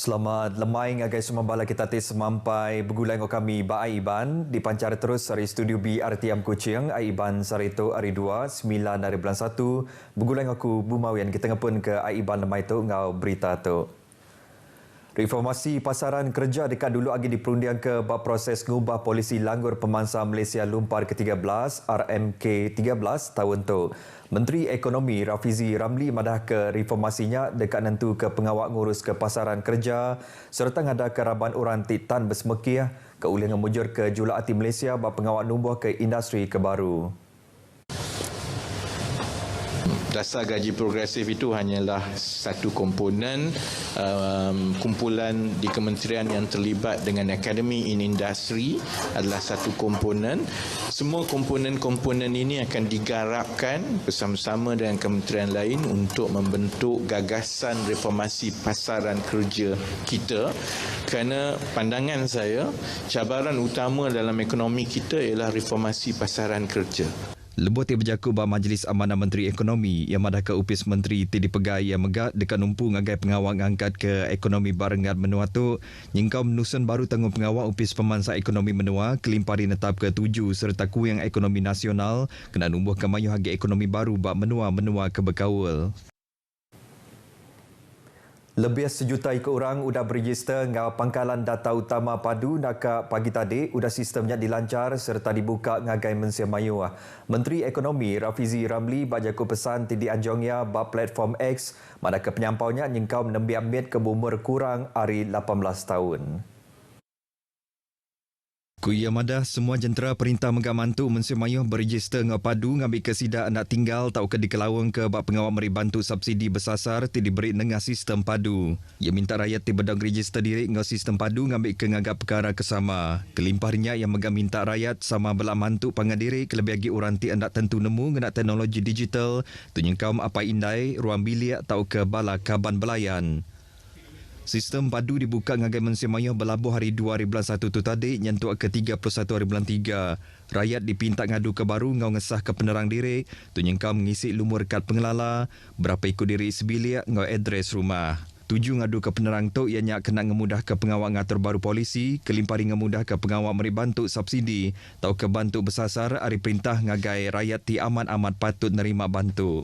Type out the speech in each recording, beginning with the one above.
Selamat lemai ngagai semambala kita semampai bergulai dengan kami Ba Aiban dipancar terus dari studio B RTM Kuching Aiban Sarito hari 2 9 dari bulan 1 bergulai dengan aku Bumawian kita ngepun ke Aiban lemai tu ngau berita tu. Reformasi pasaran kerja dekat dulu lagi diperundian ke bab proses ngubah polisi langgur pemangsa Malaysia Lumpar ke-13 RMK 13 tahun tu. Menteri Ekonomi Rafizi Ramli madah ke reformasinya dekat nentu ke pengawal ngurus ke pasaran kerja serta ngada keraban orang titan bersemekih ke ulih ngemujur ke Jurulatih Malaysia bab pengawal numbuh ke industri kebaru. Dasar gaji progresif itu hanyalah satu komponen kumpulan di kementerian yang terlibat dengan Academy in Industry adalah satu komponen. Semua komponen-komponen ini akan digarapkan bersama-sama dengan kementerian lain untuk membentuk gagasan reformasi pasaran kerja kita, kerana pandangan saya cabaran utama dalam ekonomi kita ialah reformasi pasaran kerja. Lebut yang berjaku bah Majlis Amanah Menteri Ekonomi yang madah ke upis Menteri Tidi Pegai yang megak dekat numpu ngagai pengawal ngangkat ke ekonomi barengat menua tu nyingkau menusun baru tanggung pengawal upis pemansa ekonomi menua kelimpari netap ke-7 serta kuyang ekonomi nasional kena numbuh ke mayu hagi ekonomi baru bak menua-menua ke berkaul. Lebih sejuta ikut orang sudah berregister ngau pangkalan data utama padu nak pagi tadi sudah sistemnya dilancar serta dibuka ngagai Malaysia Mayu. Menteri Ekonomi Rafizi Ramli bajaku pesan tidi anjongnya bab platform X mana ke penyampaunya nyengkau menembi ambil ke umur kurang hari 18 tahun. Kuya madah semua jentera perintah megah mantu Malaysia Mayu berregister ngau padu ngambil ke sida nak tinggal tau ke dikelawang ke bab pengawal meri bantu subsidi bersasar ti diberi dengan sistem padu. Ia minta rakyat ti bedang register diri ngau sistem padu ngambil ke ngagap perkara kesama. Kelimpahnya yang megah minta rakyat sama belak mantu pangadiri kelebih lagi orang ti andak tentu nemu ngena teknologi digital tu nyengkau apa indai ruang bilik tau ke bala kaban belayan. Sistem padu dibuka ngagai Malaysia Mayu berlabuh hari 2 hari bulan 1 tu tadi nyentuh ke 31 hari bulan 3. Rakyat dipinta ngadu ke baru ngau ngesah ke penerang diri, tu nyengkau mengisi lumur kad pengelala, berapa ikut diri sebilik ngau adres rumah. Tuju ngadu ke penerang tu ianya kena ngemudah ke pengawal ngatur baru polisi, kelimpari ngemudah ke pengawal meri bantu subsidi, tau ke bantu bersasar hari perintah ngagai rakyat ti amat-amat patut nerima bantu.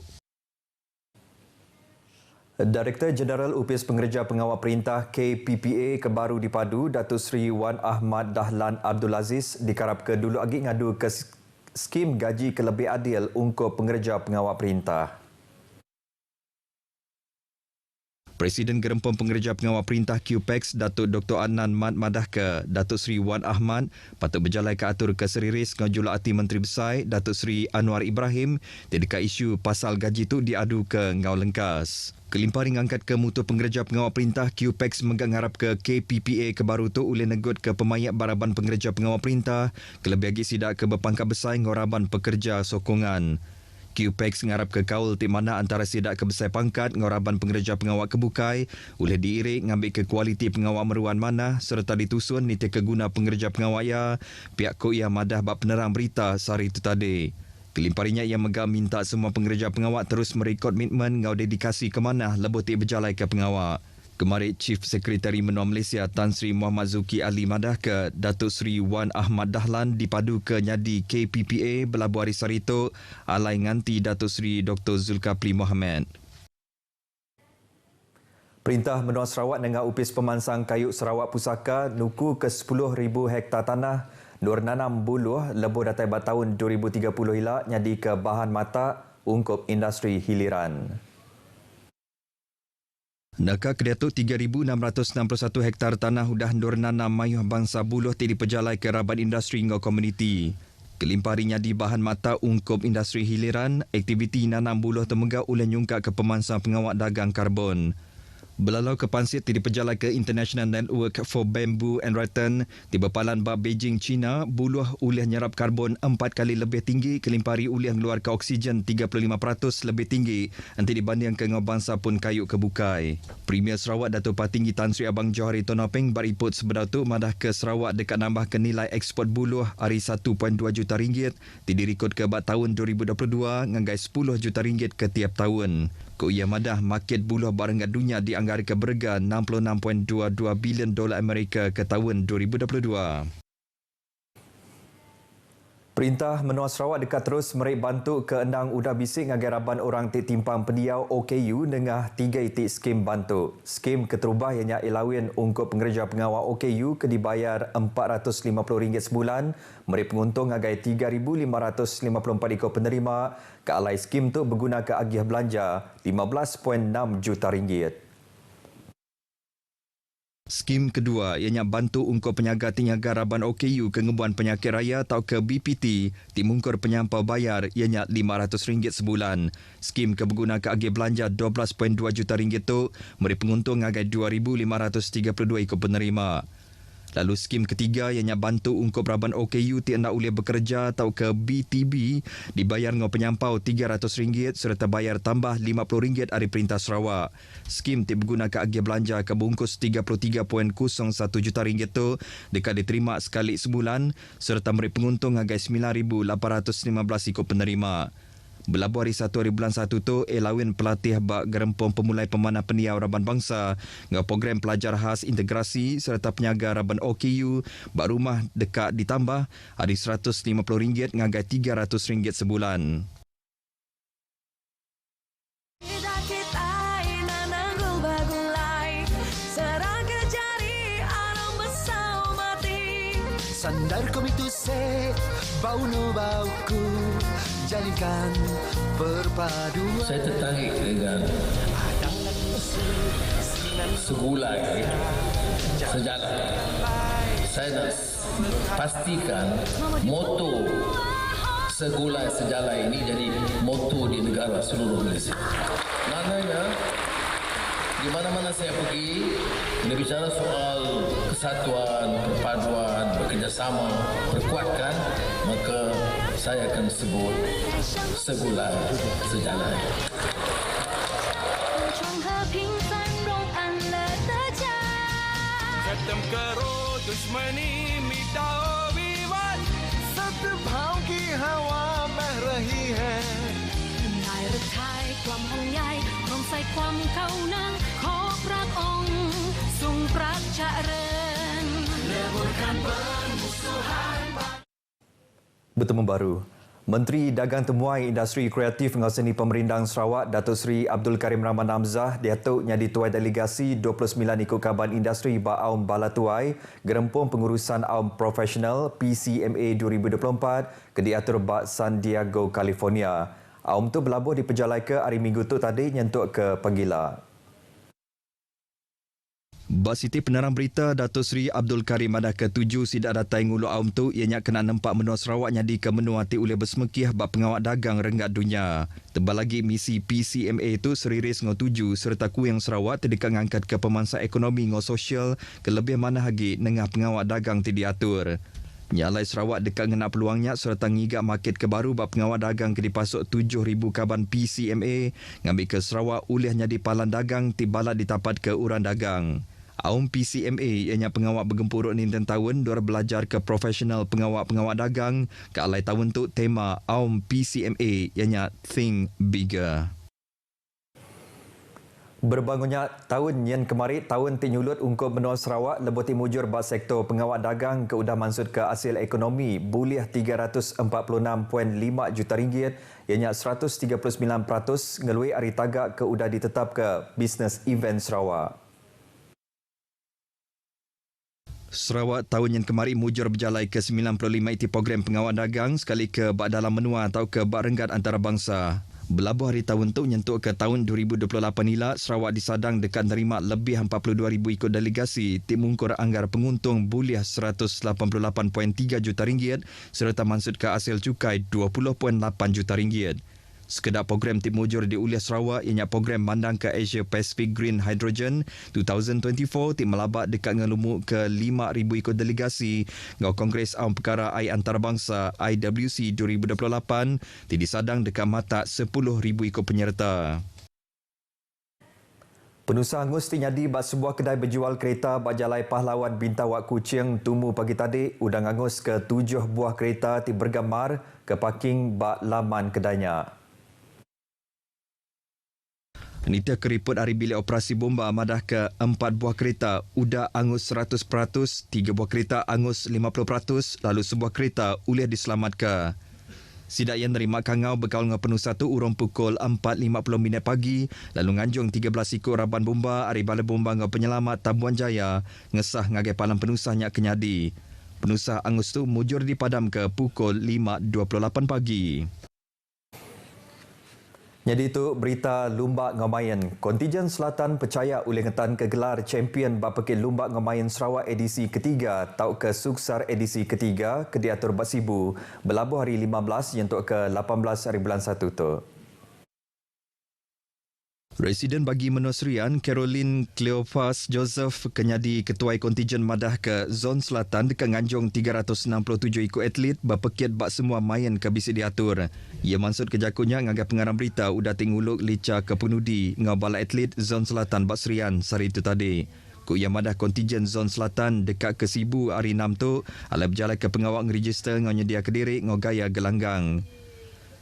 Direktur Jeneral Upis Pengerja Pengawal Perintah KPPA kebaru dipadu Datuk Seri Wan Ahmad Dahlan Abdul Aziz dikarap ke dulu lagi ngadu ke skim gaji kelebih adil untuk pengerja pengawal perintah. Presiden Gerempong Pengerja Pengawal Perintah QPEX Datuk Dr. Adnan Mat madah ke Datuk Seri Wan Ahmad patut berjalan ke atur ke seriris dengan Jurulatih Menteri Besar Datuk Seri Anwar Ibrahim dekat isu pasal gaji tu diadu ke ngau lengkas. Kelimpari ngangkat ke mutu pengerja pengawal perintah QPEX megang harap ke KPPA kebaru tu oleh negut ke pemayat baraban pengerja pengawal perintah kelebih lagi sidak ke berpangkat besar ngoraban pekerja sokongan. QPEX ngarap ke kaul di mana antara sidak ke besar pangkat ngoraban pengerja pengawal kebukai oleh diirik ngambil ke kualiti pengawal meruan mana serta ditusun niti keguna pengerja pengawal ya pihak Koya madah bab penerang berita sehari itu tadi. Kelimparinya yang megah minta semua pengerja pengawal terus merekod komitmen ngau dedikasi ke mana lebih ti berjalai ke pengawal. Kemarin Chief Sekretari Menua Malaysia Tan Sri Muhammad Zuki Ali madah ke Datuk Seri Wan Ahmad Dahlan dipadu ke nyadi KPPA berlabuh hari Sarito alai nganti Datuk Seri Dr. Zulkifli Mohamad. Perintah Menua Sarawak dengan upis pemansang kayu Sarawak Pusaka nuku ke 10,000 hektar tanah nur nanam buluh lebuh datai tahun 2030 hilak nyadi ke bahan mata ungkup industri hiliran. Nakak kedatuk 3,661 hektar tanah udah nur nanam mayuh bangsa buluh ti diperjalai ke raban industri ngau komuniti. Kelimparinya di bahan mata ungkup industri hiliran, aktiviti nanam buluh temegak oleh nyungkak ke pemansang pengawal dagang karbon. Belalau ke Pansit ti diperjalai ke International Network for Bamboo and Rattan di berpalan bab Beijing, China, buluh ulih nyerap karbon 4 kali lebih tinggi, kelimpari ulih mengeluarkan oksigen 35% lebih tinggi nanti dibanding ke ngau bangsa pun kayu kebukai. Premier Sarawak Datuk Patinggi Tan Sri Abang Johari Tonopeng beriput sebenar tu madah ke Sarawak dekat nambah ke nilai ekspor buluh hari 1.2 juta ringgit ti dirikod ke bak tahun 2022 nganggai 10 juta ringgit ke tiap tahun. Ko ia madah market buluh barengat dunia dianggap menganggarkan berharga $66.22 bilion Amerika ke tahun 2022. Perintah Menua Sarawak dekat terus merik bantu ke endang udah bisik ngagai raban orang tik timpang pendiau OKU dengan 3 itik skim bantu. Skim keterubah ianya ilawin untuk pengerja pengawal OKU ke dibayar RM450 sebulan, merik penguntung ngagai 3,554 ikut penerima ke alai skim tu berguna ke agih belanja RM15.6 juta. Skim kedua ianya bantu untuk penyaga-tinyaga raban OKU kengebuan penyakit raya atau ke BPT dimungkur penyampau bayar ianya RM500 sebulan. Skim keberguna ke agih belanja RM12.2 juta tu beri penguntung agai 2,532 ikut penerima. Lalu skim ketiga ianya bantu untuk raban OKU ti hendak boleh bekerja atau ke BTB dibayar dengan penyampau RM300 serta bayar tambah RM50 dari Perintah Sarawak. Skim ti berguna ke agih belanja ke bungkus RM33.01 juta tu dekat diterima sekali sebulan serta beri penguntung agai 9,815 ikut penerima. Berlabuh hari 1 hari bulan 1 tu, Elawin pelatih bak gerempong pemulai pemanah pendiau Raban Bangsa dengan program pelajar khas integrasi serta penyaga Raban OKU bak rumah dekat ditambah hari RM150 ngagai RM300 sebulan. Sandar komitu se bau no bauku jalinkan perpaduan. Saya tertarik dengan segulai sejalan. Saya nak pastikan moto segulai sejalan ini jadi moto di negara seluruh Malaysia. Maknanya di mana-mana saya pergi, bila bicara soal kesatuan, perpaduan, bekerjasama, perkuatkan, maka saya akan sebut segulai sejalan. Khadam karo dushmani mitao vivad, सद्भाव की हवा बह रही है. นายรักไทยความห่วงใยพร้อมใส่ความเข้านังขอพระองค์ทรงปราชเจริญ Bertemu baru. Menteri Dagang Temuai Industri Kreatif dengan Seni Pemerintah Sarawak Datuk Seri Abdul Karim Rahman Hamzah diatuknya dituai delegasi 29 ikut Kaban Industri ba Aum Balatuai gerempung pengurusan Aum Profesional PCMA 2024 ke diatur ba San Diego, California. Aum tu berlabuh di Pejalai ke hari Minggu tu tadi nyentuk ke Penggila. Bas Siti Penerang Berita Datuk Seri Abdul Karim Madah ke-7 sidak datai ngulu Aum tu ianya kena nampak menua Sarawak nyadi ke menua ti oleh bersemekih bak pengawak dagang renggat dunia. Tebal lagi misi PCMA tu seriris ngo 7 serta kuing Sarawak terdekat ngangkat ke pemansa ekonomi ngo sosial ke lebih mana lagi nengah pengawak dagang ti diatur. Nyalai Sarawak dekat ngena peluangnya serta ngigak market ke baru bak pengawal dagang ke dipasuk 7,000 kaban PCMA ngambil ke Sarawak ulih nyadi palan dagang ti balat ditapat ke uran dagang. Aum PCMA ianya pengawak bergempuruk ni tahun dua belajar ke profesional pengawak-pengawak dagang ke alai tahun tu tema Aum PCMA ianya Think Bigger. Berbangunnya tahun yang kemarin tahun tinyulut untuk menua Sarawak lebih timujur bak sektor pengawak dagang ke udah mansud ke hasil ekonomi buliah RM346.5 juta ianya 139% ngelui hari tagak ke udah ditetap ke bisnes event Sarawak. Sarawak tahun yang kemarin mujur berjalai ke 95 iti program pengawal dagang sekali ke bak dalam menua atau ke bak renggat antarabangsa. Berlabuh hari tahun tu nyentuk ke tahun 2028 ila Sarawak disadang dekat nerima lebih 42,000 ikut delegasi timungkur anggar penguntung buliah RM188.3 juta serta mansud ke hasil cukai RM20.8 juta. Sekedar program Tip Mujur di Uliah Sarawak ianya program mandang ke Asia Pacific Green Hydrogen 2024 Tip Melabak dekat ngelumuk ke 5,000 ikut delegasi ngau Kongres Aum Perkara Air Antarabangsa IWC 2028 Tip disadang dekat mata 10,000 ikut penyerta. Penusa angus tinyadi bak sebuah kedai berjual kereta bak Jalai Pahlawan Bintawak Kuching tumu pagi tadi udang angus ke 7 buah kereta ti bergambar ke parking bak laman kedainya. Anita keriput hari bilik operasi bomba madah ke 4 buah kereta udah angus 100%, 3 buah kereta angus 50%, lalu sebuah kereta ulih diselamatkan. Sidak yang nerima kangau bekal dengan penuh 1 urang pukul 4.50 pagi, lalu nganjung 13 ikut raban bomba hari bala bomba dengan penyelamat Tambuan Jaya ngesah ngagai palang penusahnya kenyadi. Penusah angus tu mujur dipadam ke pukul 5.28 pagi. Jadi itu berita Lumbak Ngamayan. Kontijen Selatan percaya oleh ngetan ke gelar Champion Bapakit Lumbak Ngamayan Sarawak edisi ketiga tau ke Suksar edisi ketiga ke diatur Basibu berlabuh hari 15 yang untuk ke 18 hari bulan 1 tu. Residen bagi Menua Serian, Caroline Cleophas Joseph kenyadi ketuai kontijen madah ke Zon Selatan dekat Nganjung 367 ikut atlet berpekit bak semua main ke bisi diatur. Ia maksud kejakunya ngagai pengarang berita udah tinguluk lica ke penudi ngau bala atlet Zon Selatan bak Serian sehari itu tadi. Ku ia madah kontijen Zon Selatan dekat ke Sibu hari 6 tu, ala berjalan ke pengawal ngeregister ngau nyedia kediri ngau gaya gelanggang.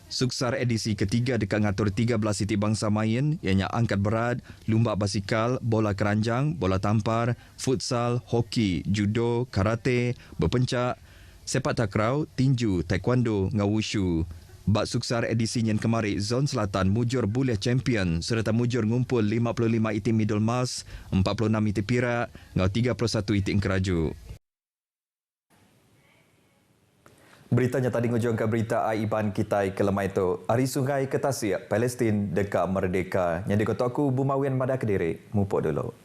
Suksar edisi ketiga dekat ngatur 13 titik bangsa main ianya angkat berat, lumbak basikal, bola keranjang, bola tampar, futsal, hoki, judo, karate, berpencak, sepak takraw, tinju, taekwondo, ngau wushu. Bak Suksar edisi yang kemari, Zon Selatan mujur boleh champion serta mujur ngumpul 55 itim middle mas, 46 itim pirak, ngau 31 itim keraju. Beritanya tadi ngujung ke berita Aiban Kitai ke lemah itu. Hari Sungai ke Tasik, Palestin dekat merdeka. Yang dikotok aku Bumawian Madah Kediri. Mupuk dulu.